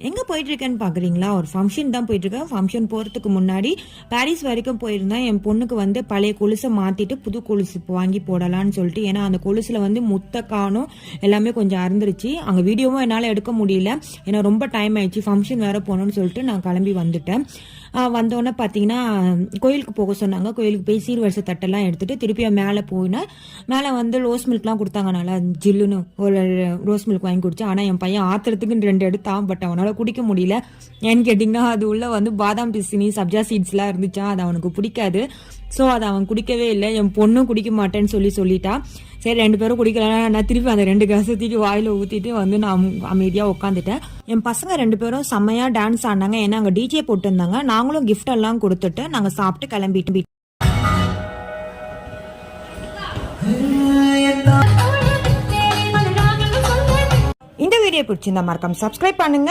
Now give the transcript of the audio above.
எங்கே போயிட்டுருக்கேன்னு பார்க்குறீங்களா? ஒரு ஃபங்க்ஷன் தான் போயிட்டுருக்கேன். ஃபங்க்ஷன் போகிறதுக்கு முன்னாடி பாரிஸ் வரைக்கும் போயிருந்தேன். என் பொண்ணுக்கு வந்து பழைய கொலுசை மாற்றிட்டு புது கொலுசு வாங்கி போடலான்னு சொல்லிட்டு. ஏன்னா அந்த கொலுசில் வந்து முத்த காணும் எல்லாமே கொஞ்சம் அறந்துருச்சு. அங்கே வீடியோவும் என்னால் எடுக்க முடியல. ஏன்னா ரொம்ப டைம் ஆயிடுச்சு. ஃபங்க்ஷன் வேறு போகணுன்னு சொல்லிட்டு நான் கிளம்பி வந்துட்டேன். வந்தோடனே பார்த்தீங்கன்னா கோயிலுக்கு போக சொன்னாங்க. கோயிலுக்கு போய் சீர்வரிசை தட்டெல்லாம் எடுத்துகிட்டு திருப்பி மேலே போயினேன். மேலே வந்து ரோஸ் மில்க்லாம் கொடுத்தாங்க. நல்லா ஜில்லுன்னு ஒரு ரோஸ் மில்க் வாங்கி குடித்தேன். ஆனால் என் பையன் ஆத்திரத்துக்கு 2 எடுத்தான். பட் அவனால் குடிக்க முடியல. ஏன்னு கேட்டிங்கன்னா அது உள்ள வந்து பாதாம் பிசினி சப்ஜா சீட்ஸ்லாம் இருந்துச்சா, அது அவனுக்கு பிடிக்காது. ஸோ அதை அவன் குடிக்கவே இல்லை. என் பொண்ணும் குடிக்க மாட்டேன்னு சொல்லிட்டா. சரி 2 பேரும் குடிக்கலாம். நான் திருப்பி அந்த 2 கிளாஸை தூக்கி வாயில் ஊற்றிட்டு வந்து நான் அமைதியாக உட்காந்துட்டேன். என் பசங்க 2 பேரும் செம்மையாக டான்ஸ் ஆடினாங்க. ஏன்னா அங்கே டிஜே போட்டுருந்தாங்க. நாங்களும் கிஃப்ட் எல்லாம் கொடுத்துட்டு நாங்கள் சாப்பிட்டு கிளம்பிட்டு. இந்த வீடியோ பிடிச்சிருந்தா மறக்காம சப்ஸ்கிரைப் பண்ணுங்க.